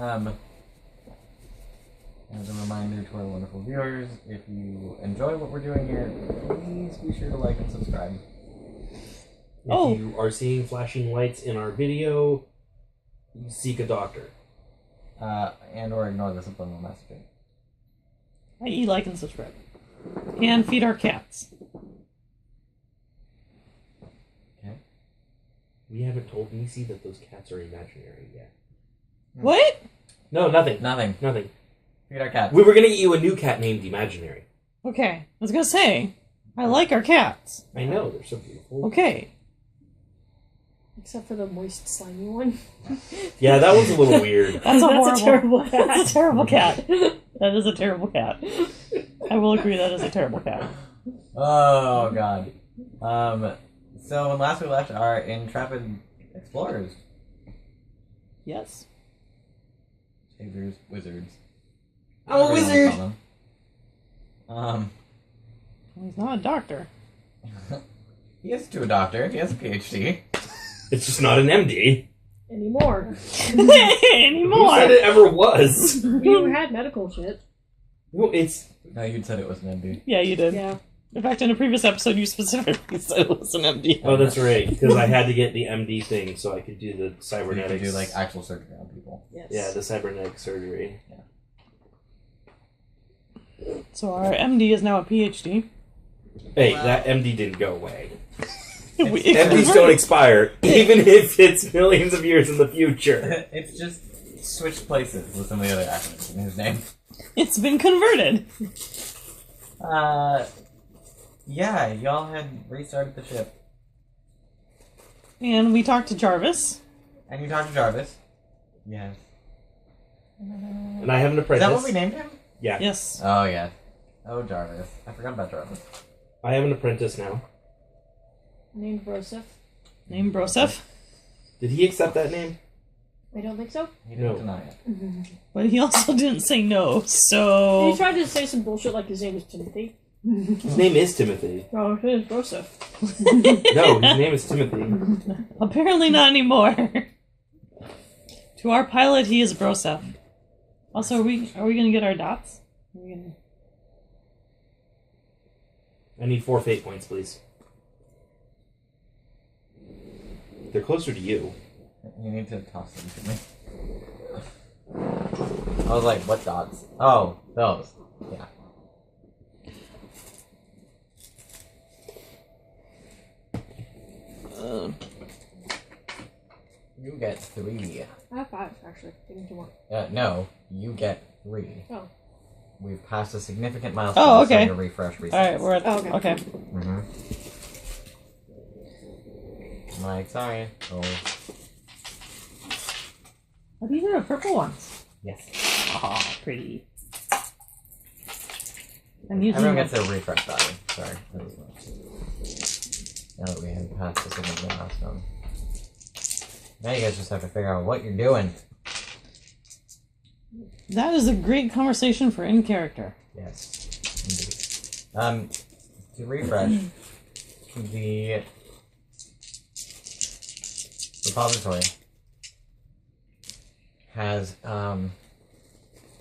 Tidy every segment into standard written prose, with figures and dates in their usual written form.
As a reminder to our wonderful viewers, if you enjoy what we're doing here, please be sure to like and subscribe. If you are seeing flashing lights in our video, seek a doctor. And or ignore the subliminal messaging. I.e. like and subscribe. And feed our cats. Okay. We haven't told Nisi that those cats are imaginary yet. What? No, nothing. Nothing. Nothing. Feed our cats. We were gonna get you a new cat named Imaginary. Okay. I was gonna say, I like our cats. I know, they're so beautiful. Okay. Except for the moist, slimy one. Yeah, that was a little weird. That's That's a terrible cat. That's a terrible cat. That is a terrible cat. I will agree that is a terrible cat. Oh, God. So when last we left our intrepid explorers. Yes. Saviors, wizards. I'm a Whatever you wizard! wanna call them. He's not a doctor. He is to a doctor. He has a PhD. It's just not an MD. Anymore. Anymore. Who said it ever was? You had medical shit. No, it's... No, you'd said it was an MD. Yeah, you did. Yeah. In fact, in a previous episode, you specifically said it was an MD. Oh, that's right, because I had to get the MD thing so I could do the You cybernetics. could do, like, actual surgery on people. Yes. Yeah, the cybernetic surgery. So our MD is now a PhD. Hey, Wow. that MD didn't go away. We- MDs don't expire, even if it's millions of years in the future. It's just switched places with some of the other acronyms in his name. It's been converted. Yeah, y'all had restarted the ship. And we talked to Jarvis. And you talked to Jarvis. Yes. And I have an Is apprentice. that what we named him? Yeah. Yes. Oh, yeah. Oh, Jarvis. I forgot about Jarvis. I have an apprentice now. Named Broseph. Named Broseph. Did he accept that name? I don't think so. He didn't No. deny it. But he also didn't say no, so... He tried to say some bullshit like his name is Timothy. His name is Timothy. Oh, it is Broseph. No, his name is Timothy. Apparently not anymore. To our pilot, he is Broseph. Also, are we gonna get our dots? Are we gonna... I need 4 fate points, please. They're closer to you. You need to toss them to me. I was like, what dots? Oh, those. Yeah. You get 3. I have 5, actually. Give me 2 more. No, you get 3. Oh. We've passed a significant milestone. Oh, okay. So your refresh resets. Alright, we're at... Oh, okay. Okay. Mm-hmm. Like, sorry. Oh, Oh, these are the purple ones. yes. Oh, pretty. I'm using Everyone my- gets their refresh value. Sorry. That was much. Now that we have passed the significant milestone. Now you guys just have to figure out what you're doing. That is a great conversation for in character. Yes, indeed. To refresh, the repository has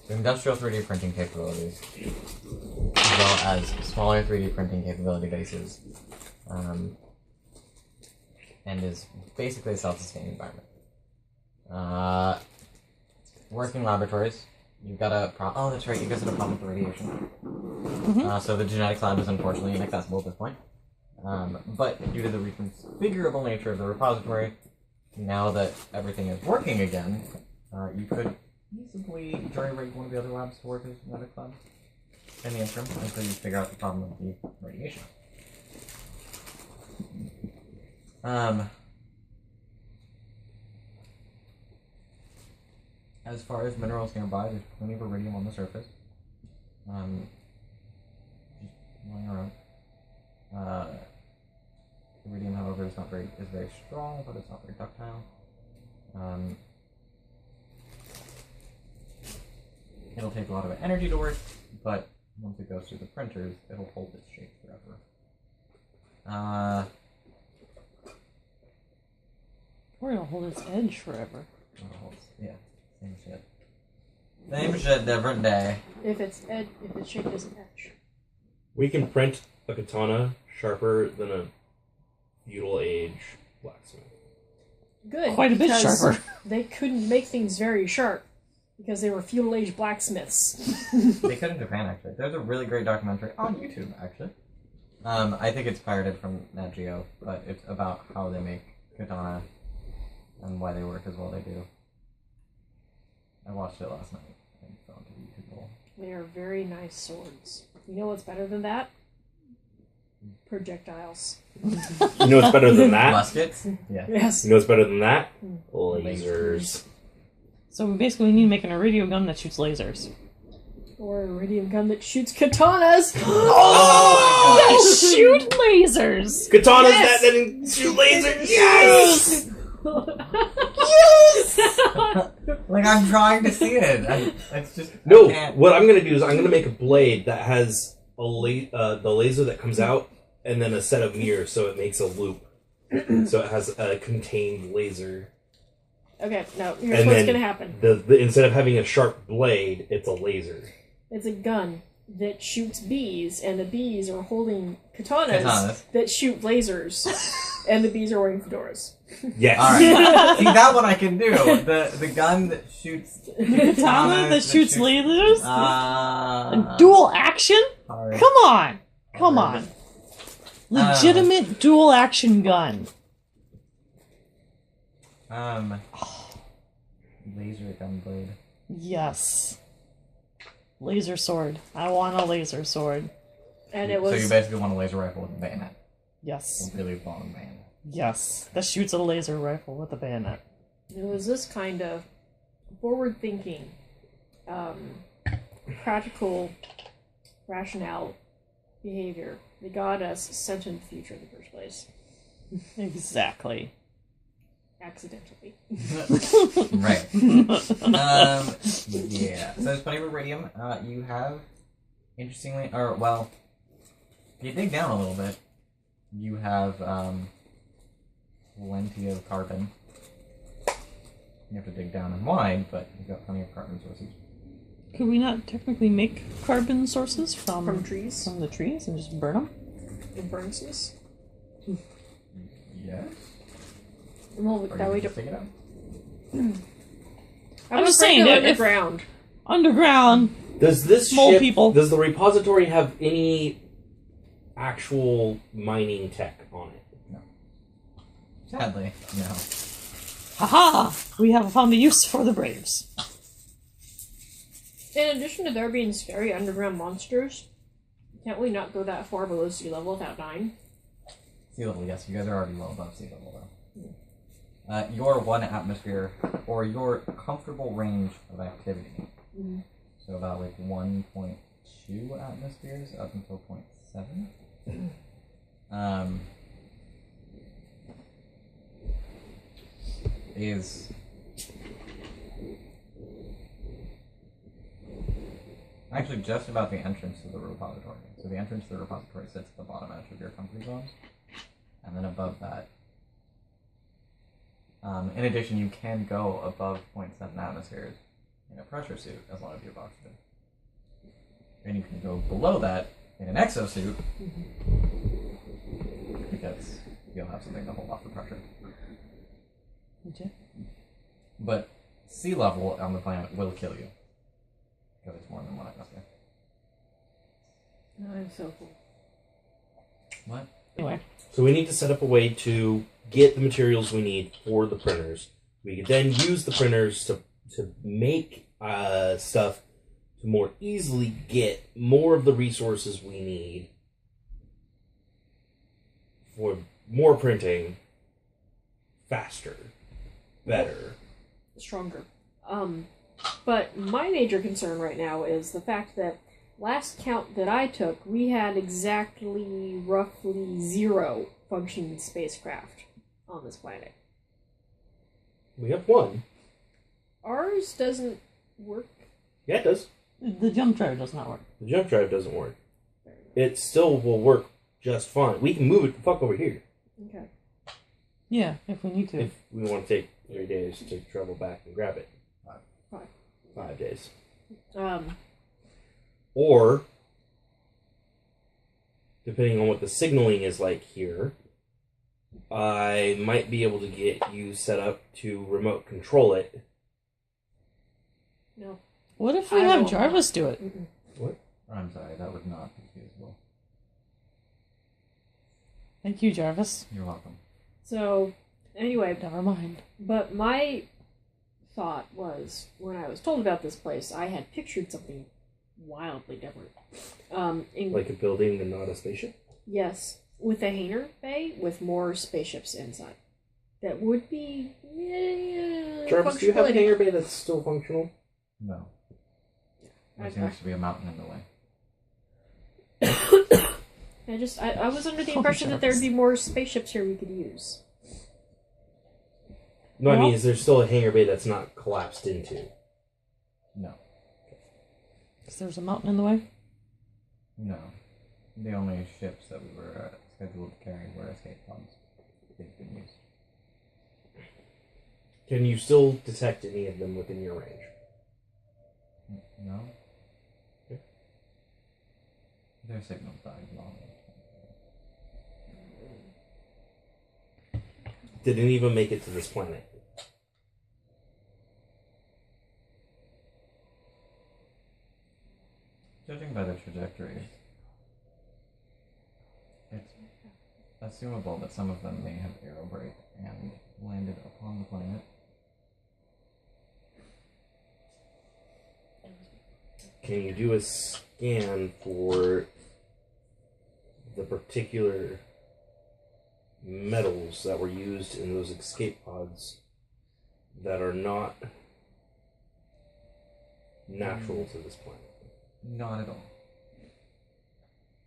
industrial 3D printing capabilities, as well as smaller 3D printing capability bases, and is basically a self-sustaining environment. Working laboratories. You've got a problem. Oh, that's right. You guys had a problem with the radiation. So the genetics lab is unfortunately inaccessible at this point. But due to the reconfigurable nature of the repository, now that everything is working again, you could easily jury-rig one of the other labs to work as genetics lab in the interim until you figure out the problem of the radiation. As far as minerals nearby, there's plenty of iridium on the surface. Just lying around. Iridium, however, is very strong, but it's not very ductile. It'll take a lot of energy to work, but once it goes through the printers, it'll hold its shape forever. Or it'll hold its edge forever. Yeah, same shit. Same shit, different day. If it's shaped as an edge. We can print a katana sharper than a feudal age blacksmith. Good. Quite a bit because sharper. They couldn't make things very sharp because they were feudal age blacksmiths. They could in Japan, actually. There's a really great documentary on YouTube, actually. I think it's pirated from Nat Geo, but it's about how they make katana and why they work as well they do. I watched it last night and fell into the YouTube hole. They are very nice swords. You know what's better than that? Projectiles. You know what's better than that? Muskets? Yeah. Yes. You know what's better than that? Lasers. Lasers. So we basically need to make an iridium gun that shoots lasers. Or an iridium gun that shoots katanas. That shoot lasers! Katanas Yes! that shoot lasers! Yes! Like, I'm trying to see it. It's just... No, I can't. what I'm going to do is I'm going to make a blade that has the laser that comes out and then a set of mirrors so it makes a loop. So it has a contained laser. Okay, no, here's And what's then gonna happen. The instead of having a sharp blade, it's a laser. It's a gun that shoots bees, and the bees are holding katanas. That shoot lasers, and the bees are wearing fedoras. Yes. Alright. See, that one I can do. The gun that shoots... Katana that shoots lasers? Uh, Dual action? Sorry. Come on! Come on. Legitimate dual action gun. Laser gun blade. Yes. Laser sword. I want a laser sword. And it So you was basically want a laser rifle with a bayonet. Yes. A really long bayonet. Yes. That shoots a laser rifle with a bayonet. this kind of forward-thinking, practical, rationale behavior that got us sent into the future in the first place, Exactly. accidentally. Right. Yeah. So there's plenty of iridium. You have, interestingly, if you dig down a little bit, you have plenty of carbon. You have to dig down and wide, but you've got plenty of carbon sources. Could we not technically make carbon sources From trees? From the trees and just burn them? In furnaces. Yes. Well, Or that way you to... just dig it out. I'm just saying that if- underground. Underground. Does this Mole ship, people. Does the repository have any actual mining tech on it? Sadly, no. Haha! We have found a use for the Braves. In addition to there being scary underground monsters, can't we not go that far below sea level without dying? Sea level, yes. You guys are already well above sea level, though. Your 1 atmosphere, or your comfortable range of activity. Mm. So about like 1.2 atmospheres up until 0.7. Is actually just about the entrance to the repository. So the entrance to the repository sits at the bottom edge of your comfort zone, and then above that. In addition, you can go above 0.7 atmospheres in a pressure suit as long as you have oxygen. And you can go below that in an exosuit because you'll have something to hold off the pressure. Okay. But sea level on the planet will kill you because it's more than 1 atmosphere. I'm so cool. What? Anyway. So we need to set up a way to get the materials we need for the printers. We could then use the printers to make stuff to more easily get more of the resources we need for more printing, faster, better. Stronger. But my major concern right now is the fact that last count that I took, we had roughly 0 functioning spacecraft on this planet. We have one. Ours doesn't work. Yeah, it does. The jump drive does not work. The jump drive doesn't work. It still will work just fine. We can move it the fuck over here. Okay. Yeah, if we need to. If we want to take 3 days to travel back and grab it. 5 days. Or, depending on what the signaling is like here, I might be able to get you set up to remote control it. No. What if we I have won't. Jarvis do it? Mm-mm. What? I'm sorry, that would not be feasible. Thank you, Jarvis. You're welcome. So, anyway, Never mind. but my thought was, when I was told about this place, I had pictured something wildly different. Like a building and not a spaceship? Yes, with a hangar bay with more spaceships inside. That would be Jarvis, do you have a functionality. hangar bay that's still functional? No. There I- seems to be a mountain in the way. I was under the Oh, impression that Jarvis. there'd be more spaceships here we could use. No, I Well- mean, is there still a hangar bay that's not collapsed into? No. Because there's a mountain in the way. No. The only ships that we were scheduled to carry were escape pods. They've been used. Can you still detect any of them within your range? No? Okay. Their signals died long. Did any of them make it to this planet? Judging by their trajectories, it's assumable that some of them may have aerobrake and landed upon the planet. Can you do a scan for the particular metals that were used in those escape pods that are not natural to this planet? Not at all.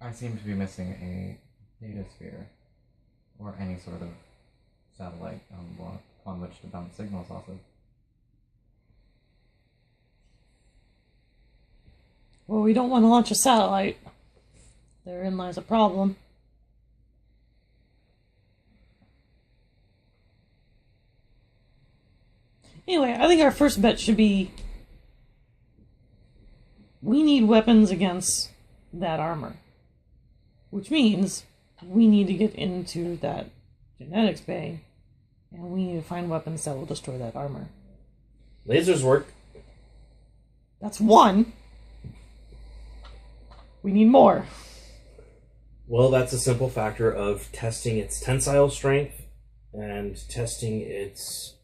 I seem to be missing a data sphere, or any sort of satellite on which to bounce signals off of. Well, we don't want to launch a satellite. Therein lies a problem. Anyway, I think our first bet should be we need weapons against that armor. Which means we need to get into that genetics bay and we need to find weapons that will destroy that armor. Lasers work. That's one. We need more. Well, that's a simple factor of testing its tensile strength and testing its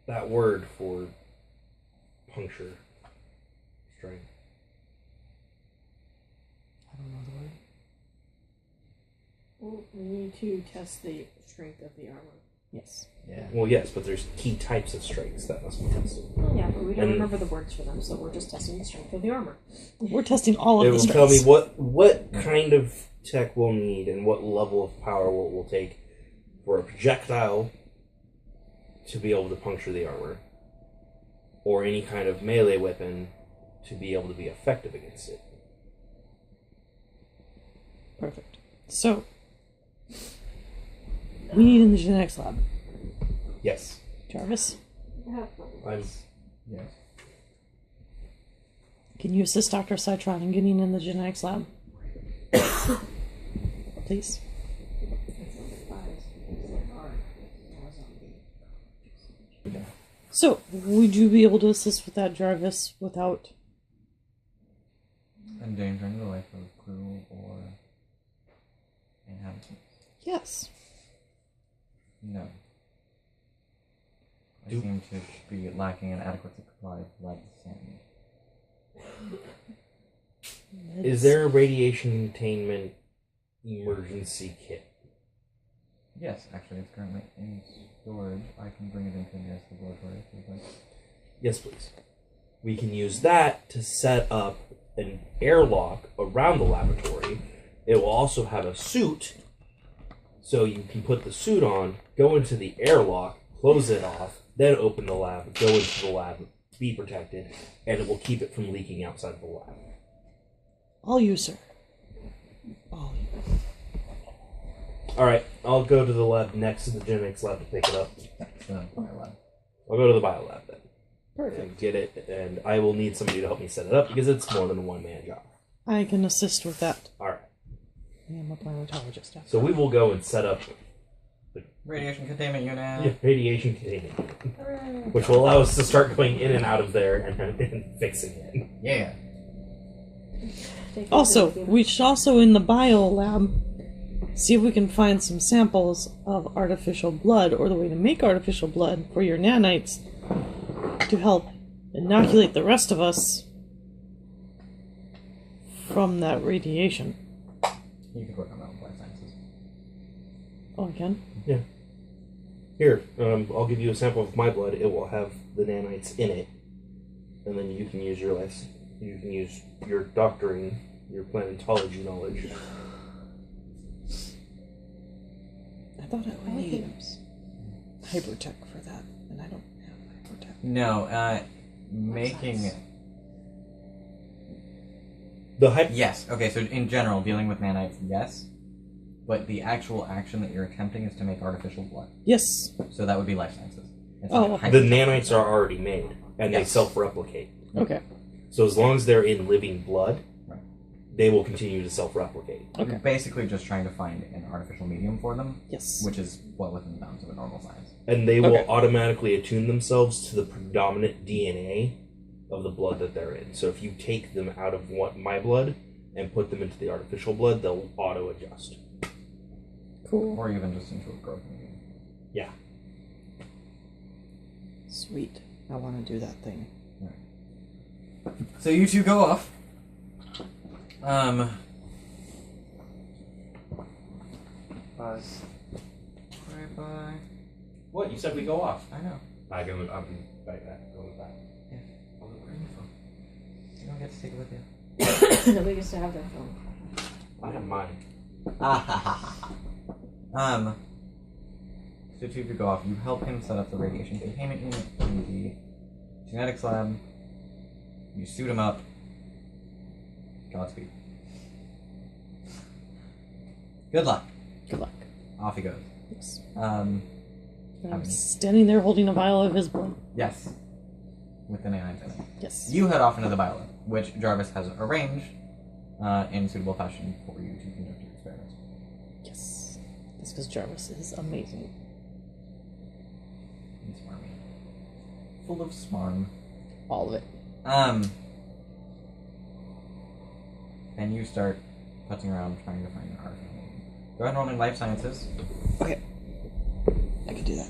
that word for puncture strength. I don't know the word. Well, we need to test the strength of the armor. Yes. Yeah. Well, yes, but there's key types of strengths that must be tested. Well, yeah, but we don't And- remember the words for them, so we're just testing the strength of the armor. We're testing all It of will the tell me strengths. what kind of tech we'll need and what level of power we'll take for a projectile to be able to puncture the armor, or any kind of melee weapon to be able to be effective against it. Perfect. So, we need in the genetics lab. Yes, Jarvis, I'm. Yes. can you assist Dr. Citron in getting in the genetics lab? Please. So, would you be able to assist with that, Jarvis, without... Endangering the life of crew or inhabitants? Yes. No. I Do- seem to be lacking an adequate supply of lead sand. Is there a radiation containment emergency kit? Yes, actually, it's currently in storage. I can bring it into the nearest laboratory if you'd like. Yes, please. We can use that to set up an airlock around the laboratory. It will also have a suit, so you can put the suit on, go into the airlock, close it off, then open the lab, go into the lab, be protected, and it will keep it from leaking outside the lab. All you, sir. All you. Alright, I'll go to the lab next to the genetics lab to pick it up. That's the biolab. I'll go to the biolab then. and get it, and I will need somebody to help me set it up because it's more than a one-man job. I can assist with that. Alright. I am a planetologist. So we will go and set up Radiation containment unit. radiation containment, which will allow us to start going in and out of there and fixing it. Yeah. Also, we should also in the bio lab see if we can find some samples of artificial blood or the way to make artificial blood for your nanites to help inoculate the rest of us from that radiation. You could work on that with life sciences. Oh, I can? Yeah. Here, I'll give you a sample of my blood. It will have the nanites in it, and then you can use your you can use your doctoring, your planetology knowledge. I thought I would need hypertech for that, and I don't have hypertech. No, making... Yes, okay, so in general, dealing with nanites, yes. But the actual action that you're attempting is to make artificial blood. Yes. So that would be life sciences. It's Oh, not The hypertech. nanites are already made, and they Yes. self-replicate. Okay. So as long as they're in living blood, Right. they will continue to self-replicate. Okay. You're basically just trying to find an artificial medium for them, Yes. which is well within the bounds of a normal science. And they will Okay. automatically attune themselves to the predominant DNA of the blood that they're in. So if you take them out of my blood and put them into the artificial blood, they'll auto-adjust. Cool. Or even just into a growth medium. Yeah. Sweet. I want to do that thing. So you two go off. Bye. Bye. What? You said we go off. I know. I'm going back. Going back. Yeah. Where are you from? You don't get to take it with you. Nobody gets to have their phone. I have mine. So two of you go off. You help him set up the radiation containment unit in the genetics lab. You suit him up. Godspeed. Good luck. Good luck. Off he goes. Yes. Um, I'm standing there holding a vial of his blood. yes. With the nanites in it. Yes. You head off into the biolab, which Jarvis has arranged in suitable fashion for you to conduct your experiments. Yes. That's because Jarvis is amazing. And smarmy. Full of smarm. All of it. And you start putzing around trying to find an artifact. Go ahead and roll me life sciences. Okay. I could do that.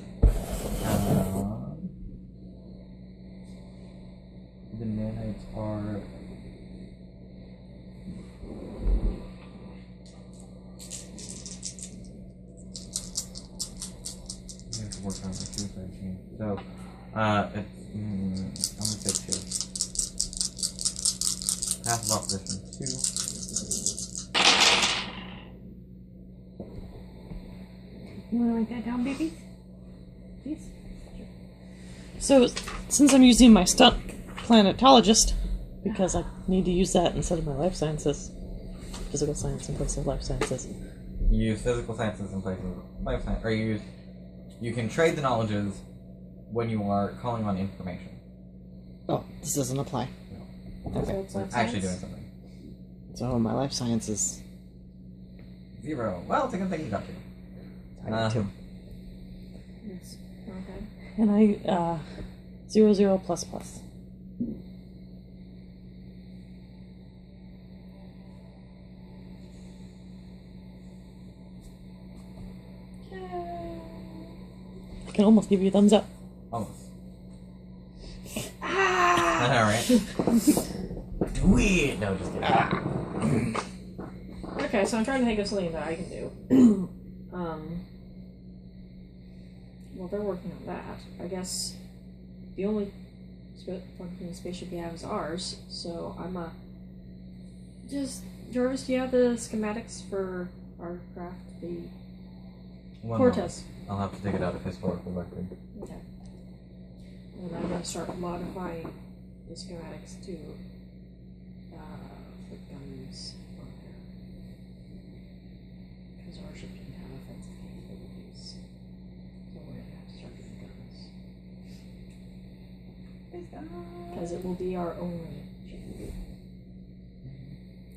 The nanites are... You have to work on the 213. So, it's... I'm gonna say 2. Path of opposition 2. You want to write that down, babies? Please? So, since I'm using my stunt planetologist, because I need to use that instead of my life sciences, physical science in place of life sciences. You use physical sciences in place of life science, or you can trade the knowledges when you are calling on information. Oh, this doesn't apply. So it's life Actually doing science? something. So my life sciences. 0. Well, it's a good thing you got to. I need to. Yes. Okay. And I 0 plus plus. I can almost give you a thumbs up. Almost. Alright. Weird. No, just kidding. Okay, so I'm trying to think of something that I can do. Well, they're working on that. I guess the only functioning spaceship we have is ours, so I'm just... Jarvis, do you have the schematics for our craft? The One Cortez. moment. I'll have to dig it out of historical record. Okay. And I'm going to start modifying the schematics to put guns on there. Because our ship didn't have offensive capabilities. So we're going to have to start getting guns. Because it will be our only ship.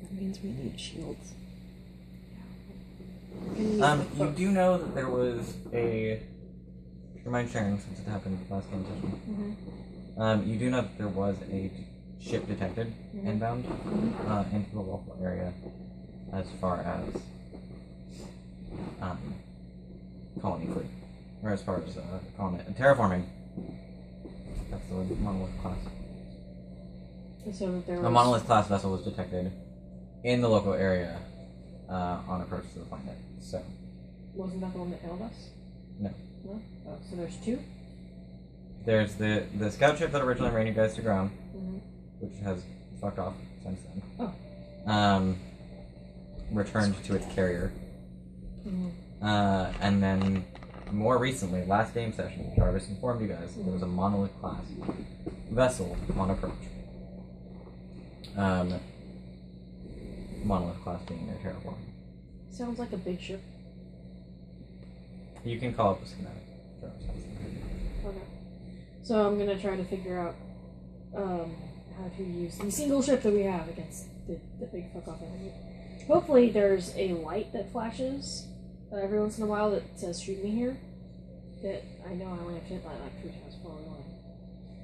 That means we need shields. You do know that there was a. You mind sharing since it happened last game session? Mm-hmm. You do know that there was a ship detected inbound into the local area, as far as colony fleet, or as far as terraforming. That's the monolith class. So there was... A monolith class vessel was detected in the local area on approach to the planet. So. Wasn't that the one that hailed us? No. No? Oh, so there's two? There's the scout ship that originally ran you guys to ground, Mm-hmm. which has fucked off since then. Oh. Returned to its carrier. Mm-hmm. And then more recently, last game session, Jarvis informed you guys that there was a monolith class vessel on approach. Monolith class being their terraform. Sounds like a big ship. You can call up the schematic. Jarvis has it. Okay. So I'm gonna try to figure out how to use the single ship that we have against the big fuck off enemy. Hopefully there's a light that flashes every once in a while that says shoot me here. That I know I only have to hit that like 3 times before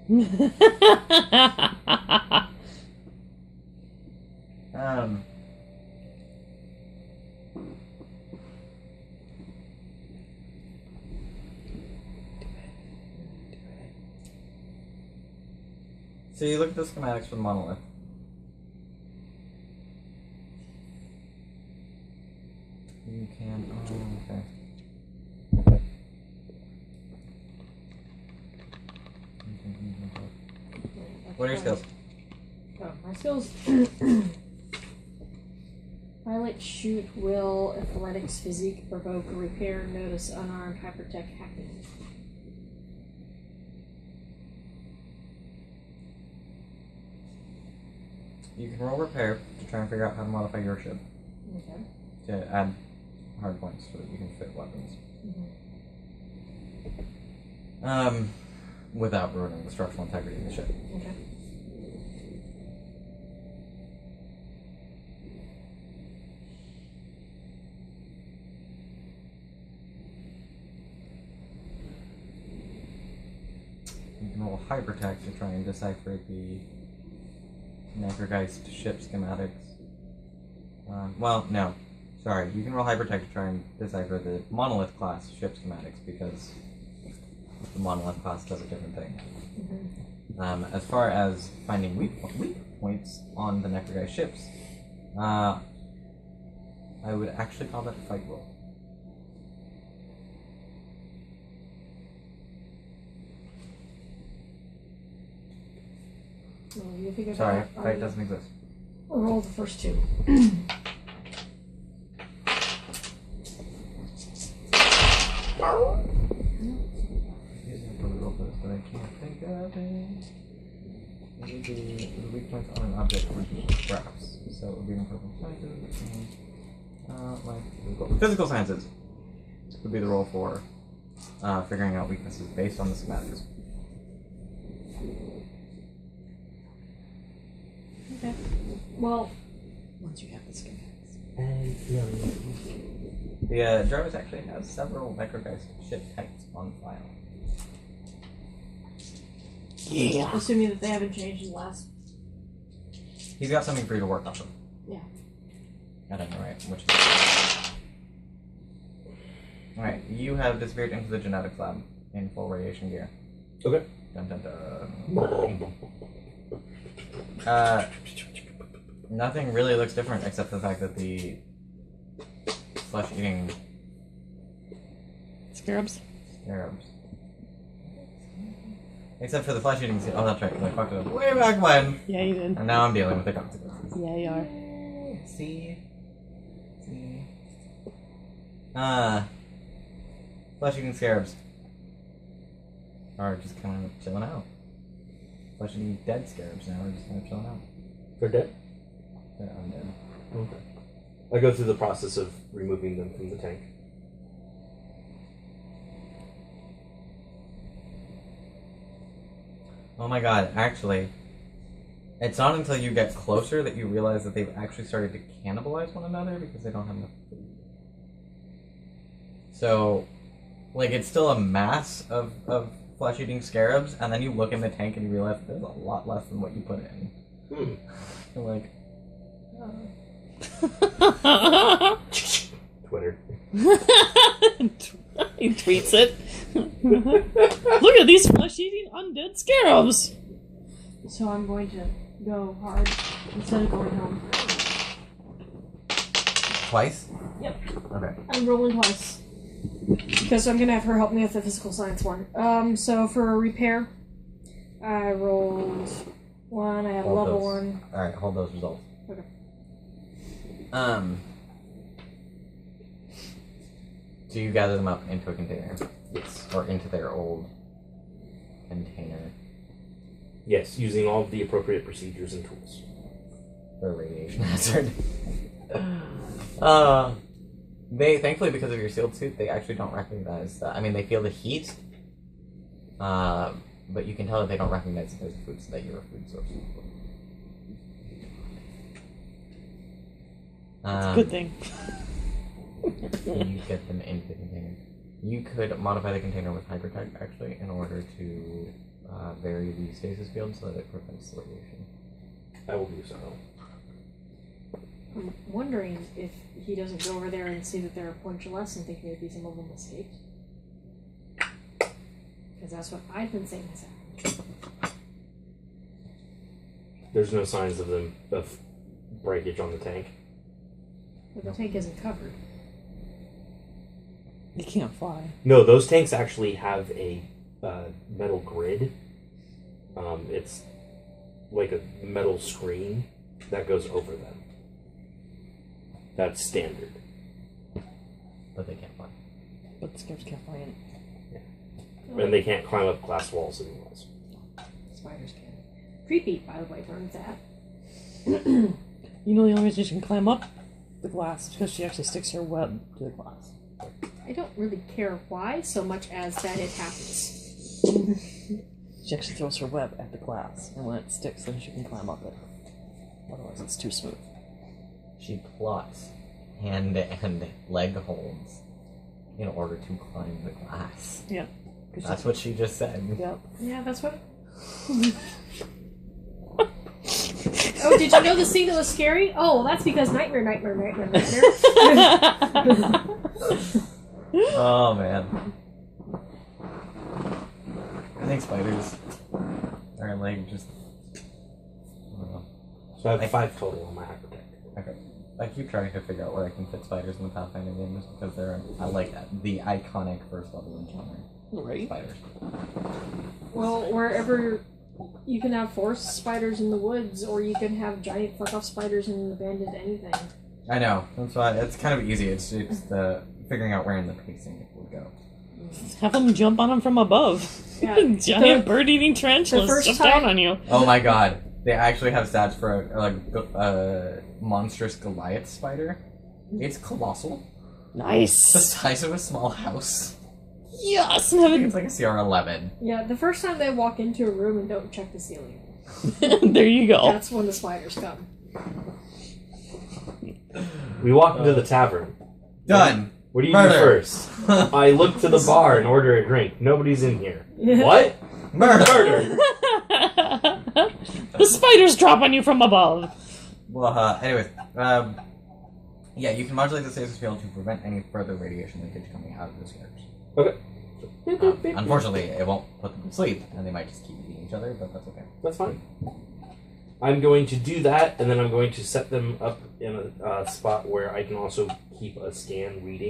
we win. So you look at the schematics for the monolith. You can. Oh, okay. What are your skills? Oh, my skills. Pilot, shoot, will, athletics, physique, provoke, repair, notice, unarmed, hypertech, hacking. You can roll repair to try and figure out how to modify your ship Okay. to add hard points so that you can fit weapons. Mm-hmm. Without ruining the structural integrity of the ship. Okay. You can roll hypertech to try and decipher the Necrogeist ship schematics. Well, no. Sorry. You can roll hypertech to try and decipher the monolith class ship schematics because the monolith class does a different thing. Mm-hmm. As far as finding weak points on the Necrogeist ships, I would actually call that a fight roll. Well, you figure Sorry, that out. fight doesn't exist. We'll roll the first two. But I can't think of it. Maybe the weak points on an object would be scraps. So it would be in purple sciences and physical sciences would be the roll for figuring out weaknesses based on the schematics. Okay. Well, Once you have the schematics. And The Jarvis actually has several Necrogeist ship types on file. Yeah. assuming that they haven't changed in the last. He's got something for you to work off of. Yeah. I don't know, right? Which is... Alright, you have disappeared into the genetics lab in full radiation gear. okay. Dun dun dun. Nothing really looks different except for the fact that the flesh-eating Scarabs. scarabs. Except for the flesh-eating... Oh, that's right, 'cause I fucked it up way back when! Yeah, you did. And now I'm dealing with the consequences. Yeah, you are. See? Flesh-eating scarabs are just kind of chilling out. Flesh-eating dead scarabs now are just kind of chilling out. They're dead? They're undead. Okay. I go through the process of removing them from the tank. Oh my god, actually, it's not until you get closer that you realize that they've actually started to cannibalize one another because they don't have enough food. So, like, it's still a mass of flesh-eating scarabs, and then you look in the tank and you realize that there's a lot less than what you put in. You're like, Twitter. He tweets it. Look at these flesh-eating undead scarabs. So I'm going to go hard instead of going home. twice? Yep. Okay. I'm rolling twice. Because I'm gonna have her help me with the physical science one. So for a repair, I rolled 1, I have Hold level those. 1. Alright, hold those results. Okay. Do you gather them up into a container? Yes. Or into their old container Yes, using all of the appropriate procedures and tools. for a radiation hazard? They, thankfully, because of your sealed suit, they actually don't recognize that. I mean, they feel the heat, but you can tell that they don't recognize that there's a food, that you're a food source. It's a good thing. You get them into the container. You could modify the container with hypertech, actually, in order to vary the stasis field so that it prevents radiation. I will do so. I'm wondering if he doesn't go over there and see that there are a bunch less and think maybe some of them escaped. Because that's what I've been saying has happened. There's no signs of them of breakage on the tank. But the tank isn't covered. You can't fly. No, those tanks actually have a metal grid. It's like a metal screen that goes over them. That's standard. But they can't fly. But the scarabs can't fly in. And they can't climb up glass walls and walls. Spiders can. Creepy, by the way, learned that. You know the only reason she can climb up the glass is because she actually sticks her web to the glass. I don't really care why so much as that it happens. She actually throws her web at the glass, and when it sticks, then she can climb up it. Otherwise, it's too smooth. She plots hand and leg holds in order to climb the glass. Yeah. That's what she just said. Yep. Yeah, that's what... Oh, did you know the scene that was scary? Oh, well, that's because nightmare. Oh, man. I think spiders are like just... I don't know. So I have 5 total on my hypertech. Okay. I keep trying to figure out where I can fit spiders in the Pathfinder games because they're like the iconic first level encounter. Right. Spiders. Well, wherever you can have forest spiders in the woods, or you can have giant fuck-off spiders in abandoned anything. I know. That's why it's kind of easy. It's the figuring out where in the pacing it would go. Have them jump on them from above. Yeah. Giant bird-eating tarantulas first jump time- down on you. Oh my god. They actually have stats for a monstrous Goliath spider. It's colossal. It's the Nice. size of a small house. Yes. I think it's like a CR11. Yeah, the first time they walk into a room and don't check the ceiling, There you go. that's when the spiders come. We walk into the tavern. Done. What do you Murder. do first? I look to the bar and order a drink. Nobody's in here. What? Murder. The spiders drop on you from above. Well, anyways, yeah, you can modulate the stasis field to prevent any further radiation leakage coming out of the scarabs. Okay. Unfortunately, it won't put them to sleep, and they might just keep eating each other, but that's okay. That's fine. I'm going to do that, and then I'm going to set them up in a spot where I can also keep a scan reading.